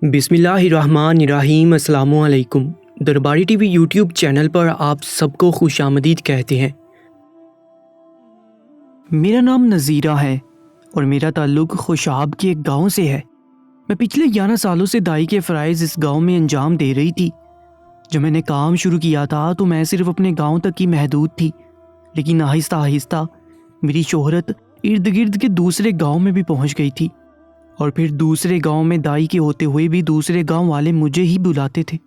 بسم اللہ الرحمن الرحیم۔ السلام علیکم۔ درباری ٹی وی یوٹیوب چینل پر آپ سب کو خوش آمدید کہتے ہیں۔ میرا نام نذیرہ ہے اور میرا تعلق خوشاب کے ایک گاؤں سے ہے۔ میں پچھلے 11 سالوں سے دائی کے فرائض اس گاؤں میں انجام دے رہی تھی۔ جب میں نے کام شروع کیا تھا تو میں صرف اپنے گاؤں تک ہی محدود تھی، لیکن آہستہ آہستہ میری شہرت ارد گرد کے دوسرے گاؤں میں بھی پہنچ گئی تھی، اور پھر دوسرے گاؤں میں دائی کے ہوتے ہوئے بھی دوسرے گاؤں والے مجھے ہی بلاتے تھے۔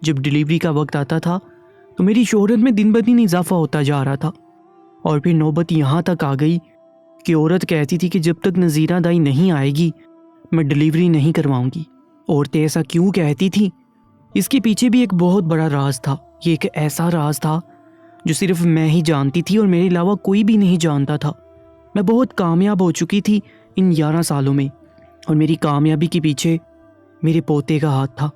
جب ڈیلیوری کا وقت آتا تھا تو میری شہرت میں دن بدن اضافہ ہوتا جا رہا تھا، اور پھر نوبت یہاں تک آ گئی کہ عورت کہتی تھی کہ جب تک نذیرہ دائی نہیں آئے گی میں ڈیلیوری نہیں کرواؤں گی۔ عورتیں ایسا کیوں کہتی تھیں؟ اس کے پیچھے بھی ایک بہت بڑا راز تھا۔ یہ ایک ایسا راز تھا جو صرف میں ہی جانتی تھی اور میرے علاوہ کوئی بھی نہیں جانتا تھا۔ میں بہت کامیاب ہو چکی تھی ان 11 سالوں میں، اور میری کامیابی کے پیچھے میرے پوتے کا ہاتھ تھا۔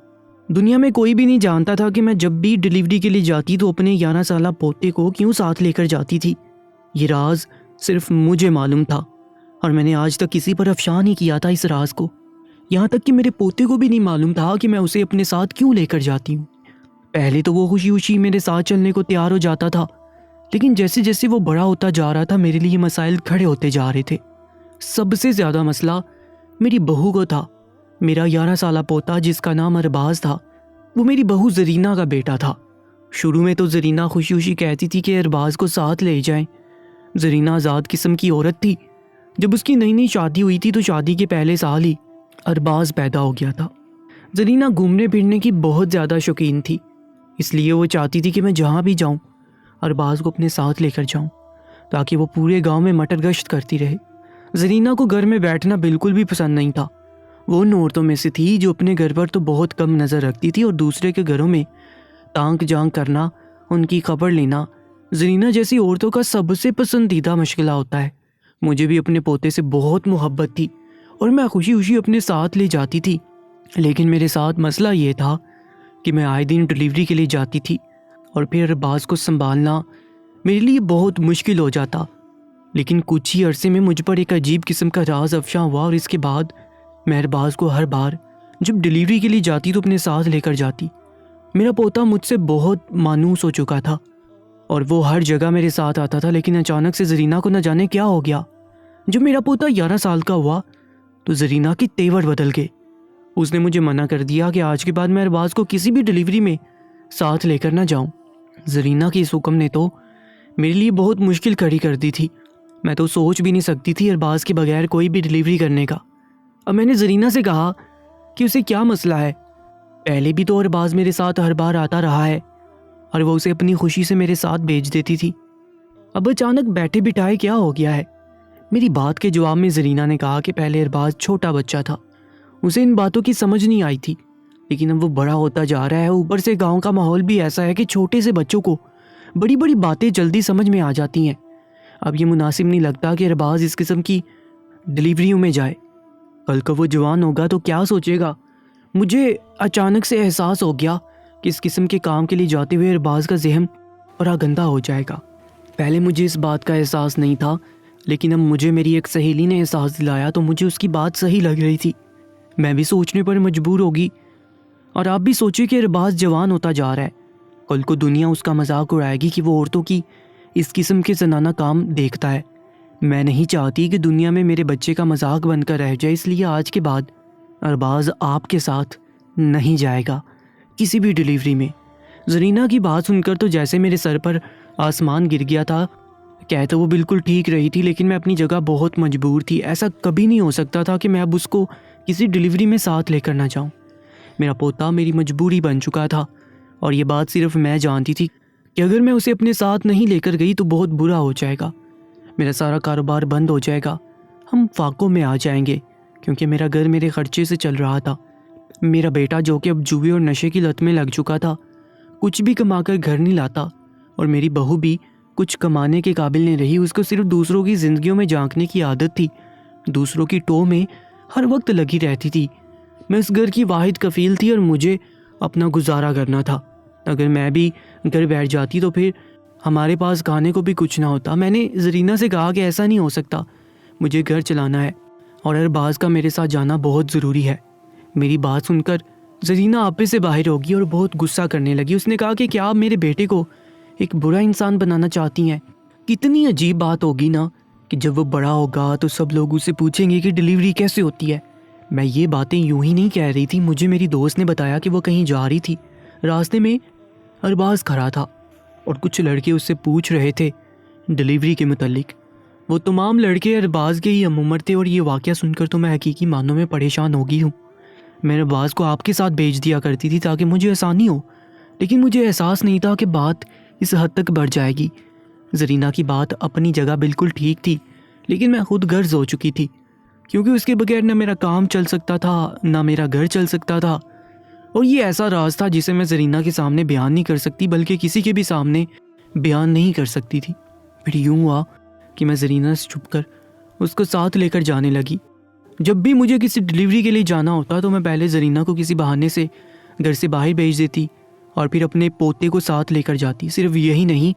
دنیا میں کوئی بھی نہیں جانتا تھا کہ میں جب بھی ڈیلیوری کے لیے جاتی تو اپنے 11 سالہ پوتے کو کیوں ساتھ لے کر جاتی تھی۔ یہ راز صرف مجھے معلوم تھا، اور میں نے آج تک کسی پر افشا نہیں کیا تھا اس راز کو۔ یہاں تک کہ میرے پوتے کو بھی نہیں معلوم تھا کہ میں اسے اپنے ساتھ کیوں لے کر جاتی ہوں۔ پہلے تو وہ خوشی خوشی میرے ساتھ چلنے کو تیار ہو جاتا تھا، لیکن جیسے جیسے وہ بڑا ہوتا جا رہا تھا میرے لیے مسائل کھڑے ہوتے جا رہے تھے۔ سب سے زیادہ مسئلہ میری بہو کو تھا۔ میرا 11 سالہ پوتا جس کا نام ارباز تھا، وہ میری بہو زرینہ کا بیٹا تھا۔ شروع میں تو زرینہ خوشی خوشی کہتی تھی کہ ارباز کو ساتھ لے جائیں۔ زرینہ آزاد قسم کی عورت تھی۔ جب اس کی نئی نئی شادی ہوئی تھی تو شادی کے پہلے سال ہی ارباز پیدا ہو گیا تھا۔ زرینہ گھومنے پھرنے کی بہت زیادہ شوقین تھی، اس لیے وہ چاہتی تھی کہ میں جہاں بھی جاؤں ارباز کو اپنے ساتھ لے کر جاؤں، تاکہ وہ پورے گاؤں میں مٹر گشت کرتی رہے۔ زرینہ کو گھر میں بیٹھنا بالکل بھی پسند نہیں تھا۔ وہ ان عورتوں میں سے تھی جو اپنے گھر پر تو بہت کم نظر رکھتی تھی، اور دوسرے کے گھروں میں تانک جانک کرنا، ان کی خبر لینا زرینہ جیسی عورتوں کا سب سے پسندیدہ مشغلہ ہوتا ہے۔ مجھے بھی اپنے پوتے سے بہت محبت تھی اور میں خوشی خوشی اپنے ساتھ لے جاتی تھی، لیکن میرے ساتھ مسئلہ یہ تھا کہ میں آئے دن ڈیلیوری کے لیے جاتی تھی، اور پھر ارباز کو سنبھالنا میرے لیے بہت مشکل ہو جاتا۔ لیکن کچھ ہی عرصے میں مجھ پر ایک عجیب قسم کا راز افشا ہوا، اور اس کے بعد میں ارباز کو ہر بار جب ڈیلیوری کے لیے جاتی تو اپنے ساتھ لے کر جاتی۔ میرا پوتا مجھ سے بہت مانوس ہو چکا تھا اور وہ ہر جگہ میرے ساتھ آتا تھا، لیکن اچانک سے زرینہ کو نہ جانے کیا ہو گیا۔ جب میرا پوتا 11 سال کا ہوا تو زرینہ کے تیور بدل گئے۔ اس نے مجھے منع کر دیا کہ آج کے بعد میں ارباز کو کسی بھی ڈیلیوری میں ساتھ لے کر نہ جاؤں۔ زرینہ کی اس حکم نے تو میرے لیے بہت مشکل کھڑی کر دی تھی۔ میں تو سوچ بھی نہیں سکتی تھی ارباز کے بغیر کوئی بھی ڈیلیوری کرنے کا۔ اب میں نے زرینہ سے کہا کہ اسے کیا مسئلہ ہے، پہلے بھی تو ارباز میرے ساتھ ہر بار آتا رہا ہے، اور وہ اسے اپنی خوشی سے میرے ساتھ بھیج دیتی تھی۔ اب اچانک بیٹھے بٹھائے کیا ہو گیا ہے؟ میری بات کے جواب میں زرینہ نے کہا کہ پہلے ارباز چھوٹا بچہ تھا، اسے ان باتوں کی سمجھ نہیں آئی تھی، لیکن اب وہ بڑا ہوتا جا رہا ہے۔ اوپر سے گاؤں کا ماحول بھی ایسا ہے کہ چھوٹے سے بچوں کو بڑی بڑی باتیں جلدی سمجھ میں آ جاتی ہیں۔ اب یہ مناسب نہیں لگتا کہ ارباز اس قسم کی ڈیلیوریوں میں جائے۔ کل کو وہ جوان ہوگا تو کیا سوچے گا؟ مجھے اچانک سے احساس ہو گیا کہ اس قسم کے کام کے لیے جاتے ہوئے ارباز کا ذہن بڑا گندا ہو جائے گا۔ پہلے مجھے اس بات کا احساس نہیں تھا، لیکن اب مجھے میری ایک سہیلی نے احساس دلایا تو مجھے اس کی بات صحیح لگ رہی تھی۔ میں بھی سوچنے پر مجبور ہوگی، اور آپ بھی سوچیں کہ ارباز جوان ہوتا جا رہا ہے۔ کل کو دنیا اس کا مذاق اڑائے گی کہ وہ عورتوں کی اس قسم کے زنانہ کام دیکھتا ہے۔ میں نہیں چاہتی کہ دنیا میں میرے بچے کا مذاق بن کر رہ جائے، اس لیے آج کے بعد ارباز آپ کے ساتھ نہیں جائے گا کسی بھی ڈیلیوری میں۔ زرینہ کی بات سن کر تو جیسے میرے سر پر آسمان گر گیا تھا۔ کہتے وہ بالکل ٹھیک رہی تھی، لیکن میں اپنی جگہ بہت مجبور تھی۔ ایسا کبھی نہیں ہو سکتا تھا کہ میں اب اس کو کسی ڈیلیوری میں ساتھ لے کر نہ جاؤں۔ میرا پوتا میری مجبوری بن چکا تھا، اور یہ بات صرف میں جانتی تھی کہ اگر میں اسے اپنے ساتھ نہیں لے کر گئی تو بہت برا ہو جائے گا، میرا سارا کاروبار بند ہو جائے گا، ہم فاقوں میں آ جائیں گے، کیونکہ میرا گھر میرے خرچے سے چل رہا تھا۔ میرا بیٹا جو کہ اب جوئے اور نشے کی لت میں لگ چکا تھا، کچھ بھی کما کر گھر نہیں لاتا، اور میری بہو بھی کچھ کمانے کے قابل نہیں رہی۔ اس کو صرف دوسروں کی زندگیوں میں جھانکنے کی عادت تھی، دوسروں کی ٹو میں ہر وقت لگی رہتی تھی۔ میں اس گھر کی واحد کفیل تھی اور مجھے اپنا گزارا کرنا تھا۔ اگر میں بھی گھر بیٹھ جاتی تو پھر ہمارے پاس کھانے کو بھی کچھ نہ ہوتا۔ میں نے زرینہ سے کہا کہ ایسا نہیں ہو سکتا، مجھے گھر چلانا ہے اور ارباز کا میرے ساتھ جانا بہت ضروری ہے۔ میری بات سن کر زرینہ آپے سے باہر ہوگی اور بہت غصہ کرنے لگی۔ اس نے کہا کہ کیا آپ میرے بیٹے کو ایک برا انسان بنانا چاہتی ہیں؟ کتنی عجیب بات ہوگی نا کہ جب وہ بڑا ہوگا تو سب لوگ اسے پوچھیں گے کہ ڈیلیوری کیسے ہوتی ہے۔ میں یہ باتیں یوں ہی نہیں کہہ رہی تھی، مجھے میری دوست نے بتایا کہ وہ کہیں جا رہی تھی، راستے میں ارباز کھڑا تھا اور کچھ لڑکے اس سے پوچھ رہے تھے ڈیلیوری کے متعلق۔ وہ تمام لڑکے ارباز کے ہی ہم عمر تھے اور یہ واقعہ سن کر تو میں حقیقی معنوں میں پریشان ہو گئی ہوں۔ میں ارباز کو آپ کے ساتھ بھیج دیا کرتی تھی تاکہ مجھے آسانی ہو، لیکن مجھے احساس نہیں تھا کہ بات اس حد تک بڑھ جائے گی۔ زرینہ کی بات اپنی جگہ بالکل ٹھیک تھی، لیکن میں خود غرض ہو چکی تھی، کیونکہ اس کے بغیر نہ میرا کام چل سکتا تھا نہ میرا گھر چل سکتا تھا، اور یہ ایسا راز تھا جسے میں زرینہ کے سامنے بیان نہیں کر سکتی، بلکہ کسی کے بھی سامنے بیان نہیں کر سکتی تھی۔ پھر یوں ہوا کہ میں زرینہ سے چھپ کر اس کو ساتھ لے کر جانے لگی۔ جب بھی مجھے کسی ڈیلیوری کے لیے جانا ہوتا تو میں پہلے زرینہ کو کسی بہانے سے گھر سے باہر بھیج دیتی اور پھر اپنے پوتے کو ساتھ لے کر جاتی۔ صرف یہی نہیں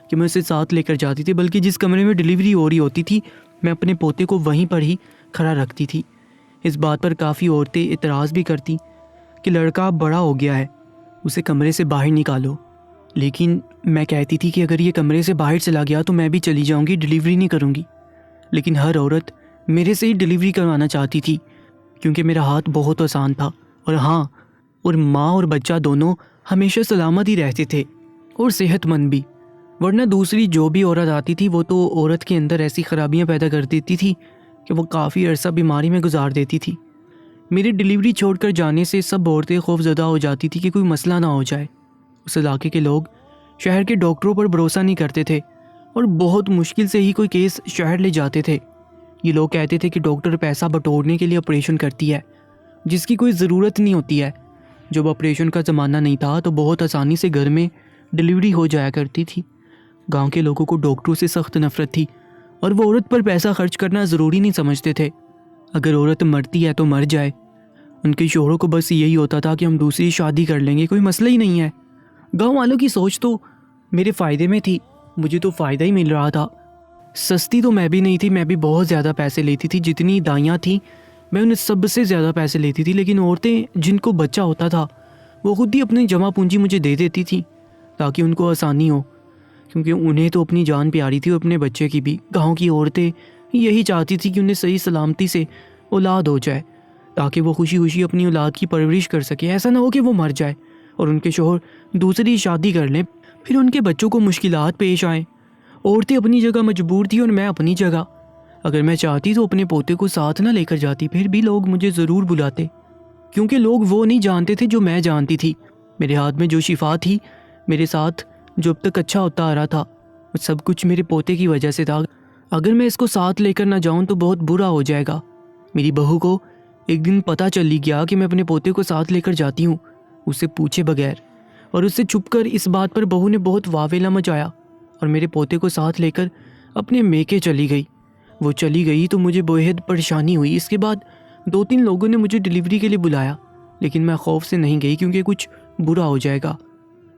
کہ میں اسے ساتھ لے کر جاتی تھی، بلکہ جس کمرے میں ڈیلیوری ہو رہی ہوتی تھی میں اپنے پوتے کو وہیں پر ہی کھڑا رکھتی تھی۔ اس بات پر کافی عورتیں اعتراض بھی کرتی کہ لڑکا بڑا ہو گیا ہے، اسے کمرے سے باہر نکالو، لیکن میں کہتی تھی کہ اگر یہ کمرے سے باہر چلا گیا تو میں بھی چلی جاؤں گی، ڈیلیوری نہیں کروں گی۔ لیکن ہر عورت میرے سے ہی ڈیلیوری کروانا چاہتی تھی، کیونکہ میرا ہاتھ بہت آسان تھا، اور ماں اور بچہ دونوں ہمیشہ سلامت ہی رہتے تھے اور صحت مند بھی، ورنہ دوسری جو بھی عورت آتی تھی وہ تو عورت کے اندر ایسی خرابیاں پیدا کر دیتی تھی کہ وہ کافی عرصہ بیماری میں گزار دیتی تھی۔ میری ڈیلیوری چھوڑ کر جانے سے سب عورتیں خوف زدہ ہو جاتی تھی کہ کوئی مسئلہ نہ ہو جائے۔ اس علاقے کے لوگ شہر کے ڈاکٹروں پر بھروسہ نہیں کرتے تھے اور بہت مشکل سے ہی کوئی کیس شہر لے جاتے تھے۔ یہ لوگ کہتے تھے کہ ڈاکٹر پیسہ بٹورنے کے لیے آپریشن کرتی ہے، جس کی کوئی ضرورت نہیں ہوتی ہے۔ جب آپریشن کا زمانہ نہیں تھا تو بہت آسانی سے گھر میں ڈیلیوری ہو جایا کرتی تھی۔ گاؤں کے لوگوں کو ڈاکٹروں سے سخت نفرت تھی اور وہ عورت پر پیسہ خرچ کرنا ضروری نہیں سمجھتے تھے۔ اگر عورت مرتی ہے تو مر جائے، ان کے شوہروں کو بس یہی ہوتا تھا کہ ہم دوسری شادی کر لیں گے، کوئی مسئلہ ہی نہیں ہے۔ گاؤں والوں کی سوچ تو میرے فائدے میں تھی، مجھے تو فائدہ ہی مل رہا تھا۔ سستی تو میں بھی نہیں تھی، میں بھی بہت زیادہ پیسے لیتی تھی، جتنی دائیاں تھیں میں انہیں سب سے زیادہ پیسے لیتی تھی، لیکن عورتیں جن کو بچہ ہوتا تھا وہ خود ہی اپنی جمع پونجی مجھے دے دیتی تھی تاکہ ان کو آسانی ہو، کیونکہ انہیں تو اپنی جان پیاری تھی اور اپنے بچے کی بھی۔ گاؤں کی عورتیں یہی چاہتی تھی کہ انہیں صحیح سلامتی سے اولاد ہو جائے تاکہ وہ خوشی خوشی اپنی اولاد کی پرورش کر سکے، ایسا نہ ہو کہ وہ مر جائے اور ان کے شوہر دوسری شادی کر لیں، پھر ان کے بچوں کو مشکلات پیش آئیں۔ عورتیں اپنی جگہ مجبور تھیں اور میں اپنی جگہ۔ اگر میں چاہتی تو اپنے پوتے کو ساتھ نہ لے کر جاتی، پھر بھی لوگ مجھے ضرور بلاتے، کیونکہ لوگ وہ نہیں جانتے تھے جو میں جانتی تھی۔ میرے ہاتھ میں جو شفا تھی، میرے ساتھ جو اب تک اچھا ہوتا آ رہا تھا، وہ سب کچھ میرے پوتے کی وجہ سے تھا۔ اگر میں اس کو ساتھ لے کر نہ جاؤں تو بہت برا ہو جائے گا۔ میری بہو کو ایک دن پتہ چل گیا کہ میں اپنے پوتے کو ساتھ لے کر جاتی ہوں، اسے پوچھے بغیر، اور اس سے چھپ کر۔ اس بات پر بہو نے بہت واویلا مچایا اور میرے پوتے کو ساتھ لے کر اپنے میکے چلی گئی۔ وہ چلی گئی تو مجھے بےحد پریشانی ہوئی۔ اس کے بعد 2-3 لوگوں نے مجھے ڈیلیوری کے لیے بلایا، لیکن میں خوف سے نہیں گئی کیونکہ کچھ برا ہو جائے گا۔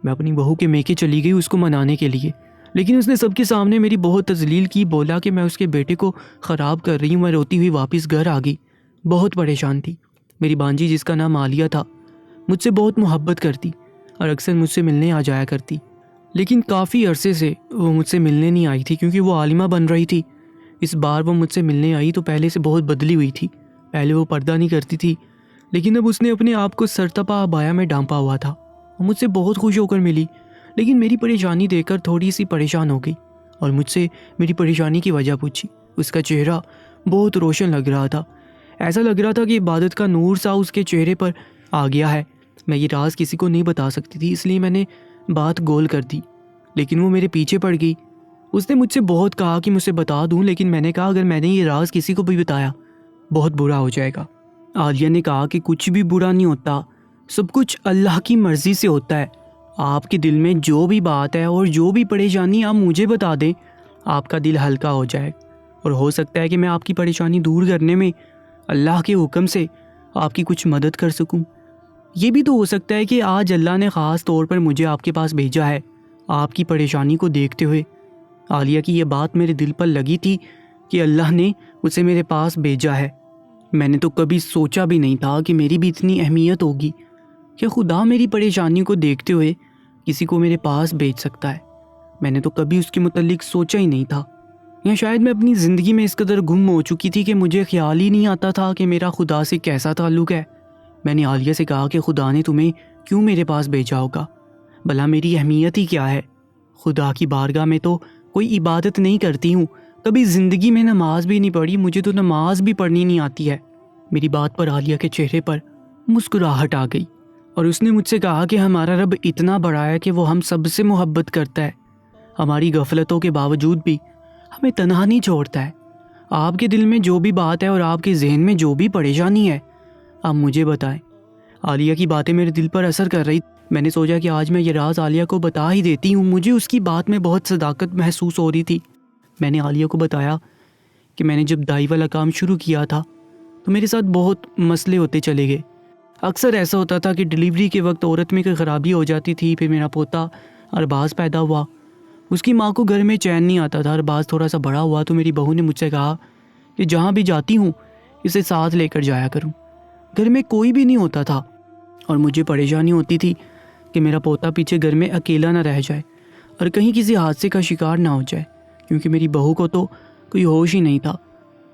میں اپنی بہو کے میکے چلی گئی اس کو منانے کے لیے، لیکن اس نے سب کے سامنے میری بہت تذلیل کی، بولا کہ میں اس کے بیٹے کو خراب کر رہی ہوں۔ میں روتی ہوئی واپس گھر آ گئی، بہت پریشان تھی۔ میری بانجی جس کا نام عالیہ تھا مجھ سے بہت محبت کرتی اور اکثر مجھ سے ملنے آ جایا کرتی، لیکن کافی عرصے سے وہ مجھ سے ملنے نہیں آئی تھی کیونکہ وہ عالمہ بن رہی تھی۔ اس بار وہ مجھ سے ملنے آئی تو پہلے سے بہت بدلی ہوئی تھی۔ پہلے وہ پردہ نہیں کرتی تھی، لیکن اب اس نے اپنے آپ کو سرتپا عبایا میں ڈھانپا ہوا تھا۔ وہ مجھ سے بہت خوش ہو کر ملی، لیکن میری پریشانی دیکھ کر تھوڑی سی پریشان ہو گئی اور مجھ سے میری پریشانی کی وجہ پوچھی۔ اس کا چہرہ بہت روشن لگ رہا تھا، ایسا لگ رہا تھا کہ عبادت کا نور سا اس کے چہرے پر آ گیا ہے۔ میں یہ راز کسی کو نہیں بتا سکتی تھی، اس لیے میں نے بات گول کر دی، لیکن وہ میرے پیچھے پڑ گئی۔ اس نے مجھ سے بہت کہا کہ مجھے بتا دوں، لیکن میں نے کہا اگر میں نے یہ راز کسی کو بھی بتایا بہت برا ہو جائے گا۔ عالیہ نے کہا کہ کچھ بھی برا نہیں ہوتا، سب کچھ اللہ کی مرضی سے ہوتا ہے۔ آپ کے دل میں جو بھی بات ہے اور جو بھی پریشانی آپ مجھے بتا دیں، آپ کا دل ہلکا ہو جائے، اور ہو سکتا ہے کہ میں آپ کی پریشانی دور کرنے میں اللہ کے حکم سے آپ کی کچھ مدد کر سکوں۔ یہ بھی تو ہو سکتا ہے کہ آج اللہ نے خاص طور پر مجھے آپ کے پاس بھیجا ہے آپ کی پریشانی کو دیکھتے ہوئے۔ عالیہ کی یہ بات میرے دل پر لگی تھی کہ اللہ نے اسے میرے پاس بھیجا ہے میں نے تو کبھی سوچا بھی نہیں تھا کہ میری بھی اتنی اہمیت ہوگی کہ خدا میری پریشانی کو دیکھتے ہوئے کسی کو میرے پاس بھیج سکتا ہے۔ میں نے تو کبھی اس کے متعلق سوچا ہی نہیں تھا، یا شاید میں اپنی زندگی میں اس قدر گم ہو چکی تھی کہ مجھے خیال ہی نہیں آتا تھا کہ میرا خدا سے کیسا تعلق ہے۔ میں نے عالیہ سے کہا کہ خدا نے تمہیں کیوں میرے پاس بھیجا ہوگا، بھلا میری اہمیت ہی کیا ہے؟ خدا کی بارگاہ میں تو کوئی عبادت نہیں کرتی ہوں، کبھی زندگی میں نماز بھی نہیں پڑھی، مجھے تو نماز بھی پڑھنی نہیں آتی ہے۔ میری بات پر عالیہ کے چہرے پر مسکراہٹ آ گئی اور اس نے مجھ سے کہا کہ ہمارا رب اتنا بڑا ہے کہ وہ ہم سب سے محبت کرتا ہے، ہماری غفلتوں کے باوجود بھی ہمیں تنہا نہیں چھوڑتا ہے۔ آپ کے دل میں جو بھی بات ہے اور آپ کے ذہن میں جو بھی پریشانی ہے آپ مجھے بتائیں۔ عالیہ کی باتیں میرے دل پر اثر کر رہی، میں نے سوچا کہ آج میں یہ راز عالیہ کو بتا ہی دیتی ہوں۔ مجھے اس کی بات میں بہت صداقت محسوس ہو رہی تھی۔ میں نے عالیہ کو بتایا کہ میں نے جب دائی والا کام شروع کیا تھا تو میرے ساتھ بہت مسئلے ہوتے چلے گئے۔ اکثر ایسا ہوتا تھا کہ ڈیلیوری کے وقت عورت میں کوئی خرابی ہو جاتی تھی، پھر میرا پوتا ارباز پیدا ہوا، اس کی ماں کو گھر میں چین نہیں آتا تھا۔ ارباز تھوڑا سا بڑا ہوا تو میری بہو نے مجھ سے کہا کہ جہاں بھی جاتی ہوں اسے ساتھ لے کر جایا کروں۔ گھر میں کوئی بھی نہیں ہوتا تھا اور مجھے پریشانی ہوتی تھی کہ میرا پوتا پیچھے گھر میں اکیلا نہ رہ جائے اور کہیں کسی حادثے کا شکار نہ ہو جائے، کیونکہ میری بہو کو تو کوئی ہوش ہی نہیں تھا۔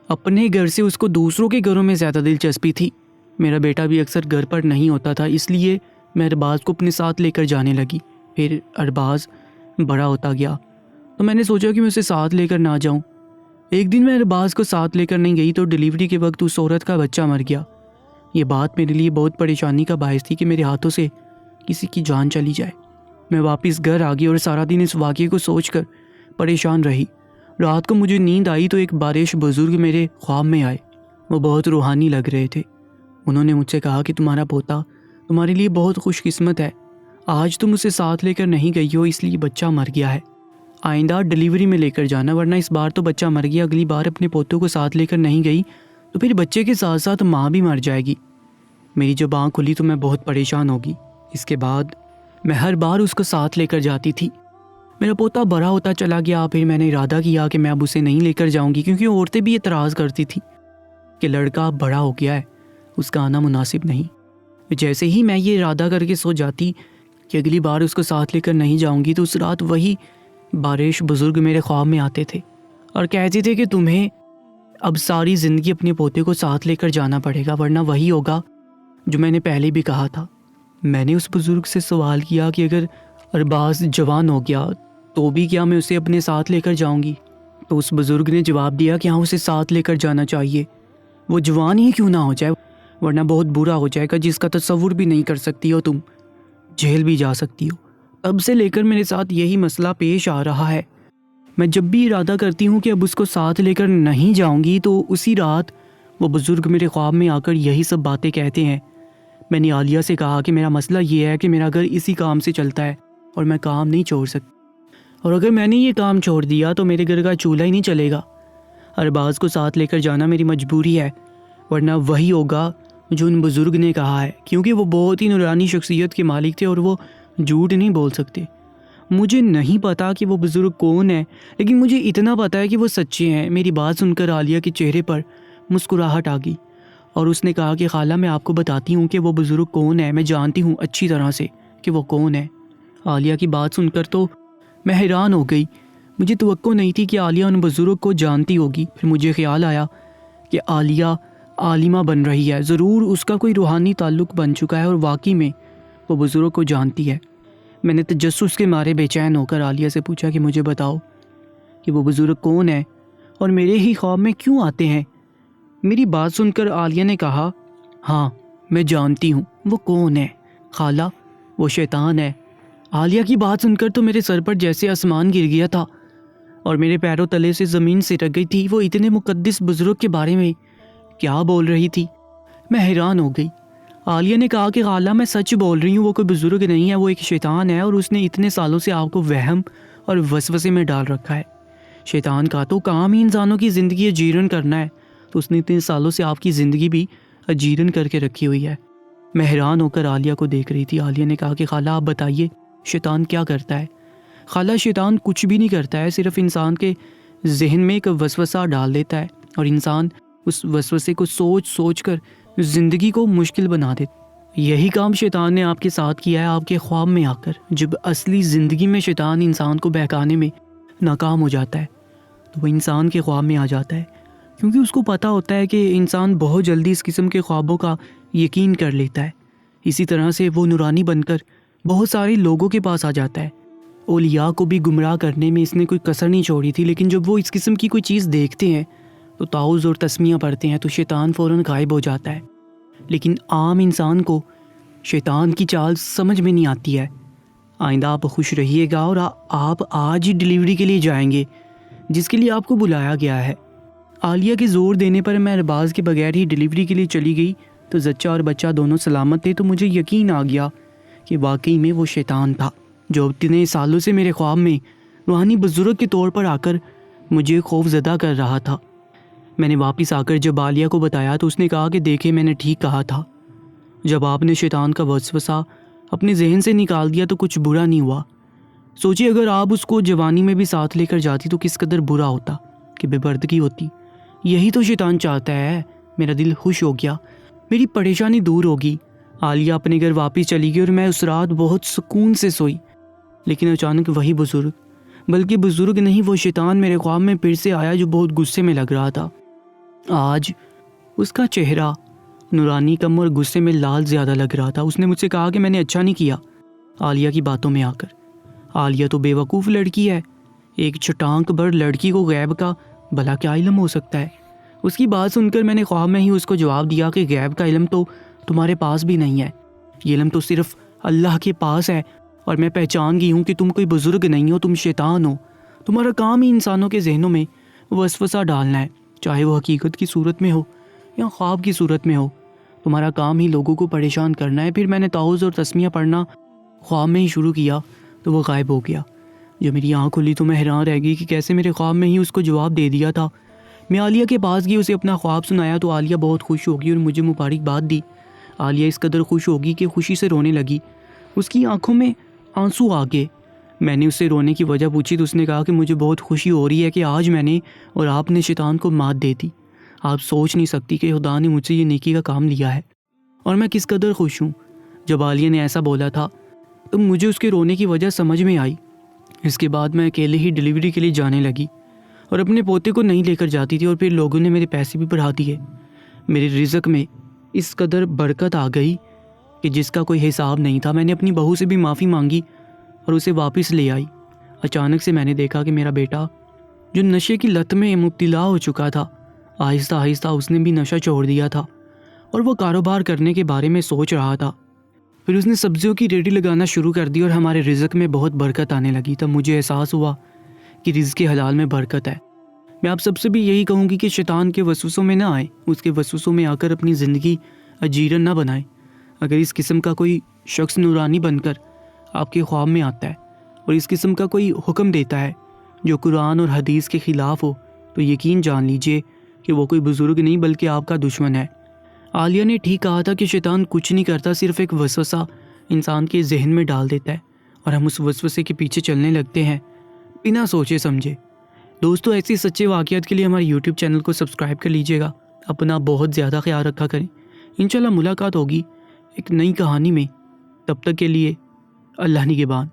اپنے گھر سے اس کو دوسروں کے گھروں میں زیادہ دلچسپی تھی۔ میرا بیٹا بھی اکثر گھر پر نہیں ہوتا تھا، اس لیے میں ارباز کو اپنے ساتھ لے کر جانے لگی۔ پھر ارباز بڑا ہوتا گیا تو میں نے سوچا کہ میں اسے ساتھ لے کر نہ جاؤں۔ ایک دن میں ارباز کو ساتھ لے کر نہیں گئی تو ڈیلیوری کے وقت اس عورت کا بچہ مر گیا۔ یہ بات میرے لیے بہت پریشانی کا باعث تھی کہ میرے ہاتھوں سے کسی کی جان چلی جائے۔ میں واپس گھر آ گئی اور سارا دن اس واقعے کو سوچ کر پریشان رہی۔ رات کو مجھے نیند آئی تو ایک بارش بزرگ میرے خواب میں آئے۔ وہ بہت روحانی لگ رہے تھے۔ انہوں نے مجھ سے کہا کہ تمہارا پوتا تمہارے لیے بہت خوش قسمت ہے، آج تم اسے ساتھ لے کر نہیں گئی ہو اس لیے بچہ مر گیا ہے۔ آئندہ ڈیلیوری میں لے کر جانا، ورنہ اس بار تو بچہ مر گیا، اگلی بار اپنے پوتوں کو ساتھ لے کر نہیں گئی تو پھر بچے کے ساتھ ساتھ ماں بھی مر جائے گی۔ میری جب آنکھ کھلی تو میں بہت پریشان ہوگی۔ اس کے بعد میں ہر بار اس کو ساتھ لے کر جاتی تھی۔ میرا پوتا بڑا ہوتا چلا گیا، پھر میں نے ارادہ کیا کہ میں اب اسے نہیں لے کر جاؤں گی، کیونکہ عورتیں بھی اعتراض کرتی تھیں کہ لڑکا بڑا ہو گیا ہے، اس کا آنا مناسب نہیں۔ جیسے ہی میں یہ ارادہ کر کے سو جاتی کہ اگلی بار اس کو ساتھ لے کر نہیں جاؤں گی تو اس رات وہی بارش بزرگ میرے خواب میں آتے تھے اور کہتے تھے کہ تمہیں اب ساری زندگی اپنے پوتے کو ساتھ لے کر جانا پڑے گا، ورنہ وہی ہوگا جو میں نے پہلے بھی کہا تھا۔ میں نے اس بزرگ سے سوال کیا کہ اگر ارباز جوان ہو گیا تو بھی کیا میں اسے اپنے ساتھ لے کر جاؤں گی؟ تو اس بزرگ نے جواب دیا کہ ہاں، اسے ساتھ لے کر جانا چاہیے، وہ جوان ہی کیوں نہ ہو جائے، ورنہ بہت برا ہو جائے گا جس کا تصور بھی نہیں کر سکتی ہو، تم جیل بھی جا سکتی ہو۔ تب سے لے کر میرے ساتھ یہی مسئلہ پیش آ رہا ہے۔ میں جب بھی ارادہ کرتی ہوں کہ اب اس کو ساتھ لے کر نہیں جاؤں گی تو اسی رات وہ بزرگ میرے خواب میں آ کر یہی سب باتیں کہتے ہیں۔ میں نے عالیہ سے کہا کہ میرا مسئلہ یہ ہے کہ میرا گھر اسی کام سے چلتا ہے اور میں کام نہیں چھوڑ سکتی، اور اگر میں نے یہ کام چھوڑ دیا تو میرے گھر کا چولہا ہی نہیں چلے گا۔ ارباز کو ساتھ لے کر جانا میری مجبوری ہے، ورنہ وہی ہوگا جو ان بزرگ نے کہا ہے، کیونکہ وہ بہت ہی نورانی شخصیت کے مالک تھے اور وہ جھوٹ نہیں بول سکتے۔ مجھے نہیں پتا کہ وہ بزرگ کون ہے، لیکن مجھے اتنا پتا ہے کہ وہ سچے ہیں۔ میری بات سن کر عالیہ کے چہرے پر مسکراہٹ آ گئی اور اس نے کہا کہ خالہ، میں آپ کو بتاتی ہوں کہ وہ بزرگ کون ہے، میں جانتی ہوں اچھی طرح سے کہ وہ کون ہے۔ عالیہ کی بات سن کر تو میں حیران ہو گئی۔ مجھے توقع نہیں تھی کہ عالیہ ان بزرگ کو جانتی ہوگی۔ پھر مجھے خیال آیا کہ عالیہ عالمہ بن رہی ہے، ضرور اس کا کوئی روحانی تعلق بن چکا ہے اور واقعی میں وہ بزرگ کو جانتی ہے۔ میں نے تجسس کے مارے بے چین ہو کر عالیہ سے پوچھا کہ مجھے بتاؤ کہ وہ بزرگ کون ہے اور میرے ہی خواب میں کیوں آتے ہیں۔ میری بات سن کر عالیہ نے کہا، ہاں میں جانتی ہوں وہ کون ہے خالہ، وہ شیطان ہے۔ عالیہ کی بات سن کر تو میرے سر پر جیسے آسمان گر گیا تھا اور میرے پیروں تلے سے زمین سرک گئی تھی۔ وہ اتنے مقدس بزرگ کے بارے میں کیا بول رہی تھی؟ میں حیران ہو گئی۔ عالیہ نے کہا کہ خالہ، میں سچ بول رہی ہوں، وہ کوئی بزرگ نہیں ہے، وہ ایک شیطان ہے اور اس نے اتنے سالوں سے آپ کو وہم اور وسوسے میں ڈال رکھا ہے۔ شیطان کا تو کام ہی انسانوں کی زندگی اجیرن کرنا ہے، تو اس نے اتنے سالوں سے آپ کی زندگی بھی اجیرن کر کے رکھی ہوئی ہے۔ میں حیران ہو کر عالیہ کو دیکھ رہی تھی۔ عالیہ نے کہا کہ خالہ، آپ بتائیے شیطان کیا کرتا ہے؟ خالہ، شیطان کچھ بھی نہیں کرتا ہے، صرف انسان کے ذہن میں ایک وسوسہ ڈال دیتا ہے اور انسان اس وسوسے کو سوچ سوچ کر زندگی کو مشکل بنا دیتے۔ یہی کام شیطان نے آپ کے ساتھ کیا ہے، آپ کے خواب میں آ کر۔ جب اصلی زندگی میں شیطان انسان کو بہکانے میں ناکام ہو جاتا ہے تو وہ انسان کے خواب میں آ جاتا ہے، کیونکہ اس کو پتہ ہوتا ہے کہ انسان بہت جلدی اس قسم کے خوابوں کا یقین کر لیتا ہے۔ اسی طرح سے وہ نورانی بن کر بہت سارے لوگوں کے پاس آ جاتا ہے۔ اولیاء کو بھی گمراہ کرنے میں اس نے کوئی کسر نہیں چھوڑی تھی، لیکن جب وہ اس قسم کی کوئی چیز دیکھتے ہیں تو تعوذ اور تسمیہ پڑھتے ہیں تو شیطان فوراً غائب ہو جاتا ہے۔ لیکن عام انسان کو شیطان کی چال سمجھ میں نہیں آتی ہے۔ آئندہ آپ خوش رہیے گا اور آپ آج ہی ڈیلیوری کے لیے جائیں گے جس کے لیے آپ کو بلایا گیا ہے۔ عالیہ کے زور دینے پر میں ارباز کے بغیر ہی ڈیلیوری کے لیے چلی گئی تو زچہ اور بچہ دونوں سلامت تھے، تو مجھے یقین آ گیا کہ واقعی میں وہ شیطان تھا جو اتنے سالوں سے میرے خواب میں روحانی بزرگ کے طور پر آ کر مجھے خوف زدہ کر رہا تھا۔ میں نے واپس آ کر جب عالیہ کو بتایا تو اس نے کہا کہ دیکھیں میں نے ٹھیک کہا تھا، جب آپ نے شیطان کا وسوسہ اپنے ذہن سے نکال دیا تو کچھ برا نہیں ہوا۔ سوچیے اگر آپ اس کو جوانی میں بھی ساتھ لے کر جاتی تو کس قدر برا ہوتا، کہ بے پردگی ہوتی۔ یہی تو شیطان چاہتا ہے۔ میرا دل خوش ہو گیا، میری پریشانی دور ہوگی۔ عالیہ اپنے گھر واپس چلی گئی اور میں اس رات بہت سکون سے سوئی۔ لیکن اچانک وہی بزرگ، بلکہ بزرگ نہیں وہ شیطان میرے خواب میں پھر سے آیا جو بہت غصے میں لگ رہا تھا۔ آج اس کا چہرہ نورانی کم اور غصے میں لال زیادہ لگ رہا تھا۔ اس نے مجھ سے کہا کہ میں نے اچھا نہیں کیا عالیہ کی باتوں میں آ کر۔ عالیہ تو بے وقوف لڑکی ہے، ایک چھٹانک بھر لڑکی کو غیب کا بھلا کیا علم ہو سکتا ہے؟ اس کی بات سن کر میں نے خواب میں ہی اس کو جواب دیا کہ غیب کا علم تو تمہارے پاس بھی نہیں ہے، یہ علم تو صرف اللہ کے پاس ہے، اور میں پہچان گئی ہوں کہ تم کوئی بزرگ نہیں ہو، تم شیطان ہو۔ تمہارا کام ہی انسانوں کے ذہنوں میں وسوسہ ڈالنا ہے، چاہے وہ حقیقت کی صورت میں ہو یا خواب کی صورت میں ہو۔ تمہارا کام ہی لوگوں کو پریشان کرنا ہے۔ پھر میں نے تعوذ اور تسمیہ پڑھنا خواب میں ہی شروع کیا تو وہ غائب ہو گیا۔ جب میری آنکھ کھلی تو میں حیران رہ گئی کہ کیسے میرے خواب میں ہی اس کو جواب دے دیا تھا۔ میں عالیہ کے پاس گئی، اسے اپنا خواب سنایا تو عالیہ بہت خوش ہوگی اور مجھے مبارکباد دی۔ عالیہ اس قدر خوش ہوگی کہ خوشی سے رونے لگی، اس کی آنکھوں میں آنسو آ گئے۔ میں نے اس سے رونے کی وجہ پوچھی تو اس نے کہا کہ مجھے بہت خوشی ہو رہی ہے کہ آج میں نے اور آپ نے شیطان کو مات دے دی۔ آپ سوچ نہیں سکتی کہ خدا نے مجھ سے یہ نیکی کا کام لیا ہے اور میں کس قدر خوش ہوں۔ جب عالیہ نے ایسا بولا تھا تو مجھے اس کے رونے کی وجہ سمجھ میں آئی۔ اس کے بعد میں اکیلے ہی ڈیلیوری کے لیے جانے لگی اور اپنے پوتے کو نہیں لے کر جاتی تھی، اور پھر لوگوں نے میرے پیسے بھی بڑھا دیے۔ میرے رزق میں اس قدر برکت آ گئی کہ جس کا کوئی حساب نہیں تھا۔ میں نے اپنی بہو سے بھی معافی مانگی اور اسے واپس لے آئی۔ اچانک سے میں نے دیکھا کہ میرا بیٹا جو نشے کی لت میں مبتلا ہو چکا تھا، آہستہ آہستہ اس نے بھی نشہ چھوڑ دیا تھا اور وہ کاروبار کرنے کے بارے میں سوچ رہا تھا۔ پھر اس نے سبزیوں کی ریڈی لگانا شروع کر دی اور ہمارے رزق میں بہت برکت آنے لگی۔ تب مجھے احساس ہوا کہ رزق حلال میں برکت ہے۔ میں آپ سب سے بھی یہی کہوں گی کہ شیطان کے وسوسوں میں نہ آئیں، اس کے وسوسوں میں آ کر اپنی زندگی اجیرن نہ بنائیں۔ اگر اس قسم کا کوئی شخص نورانی بن کر آپ کے خواب میں آتا ہے اور اس قسم کا کوئی حکم دیتا ہے جو قرآن اور حدیث کے خلاف ہو تو یقین جان لیجئے کہ وہ کوئی بزرگ نہیں بلکہ آپ کا دشمن ہے۔ عالیہ نے ٹھیک کہا تھا کہ شیطان کچھ نہیں کرتا، صرف ایک وسوسہ انسان کے ذہن میں ڈال دیتا ہے اور ہم اس وسوسے کے پیچھے چلنے لگتے ہیں بنا سوچے سمجھے۔ دوستو ایسی سچے واقعات کے لیے ہمارے یوٹیوب چینل کو سبسکرائب کر لیجئے گا۔ اپنا بہت زیادہ خیال رکھا کریں۔ انشاءاللہ ملاقات ہوگی ایک نئی کہانی میں، تب تک کے لیے اللہ نگہبان۔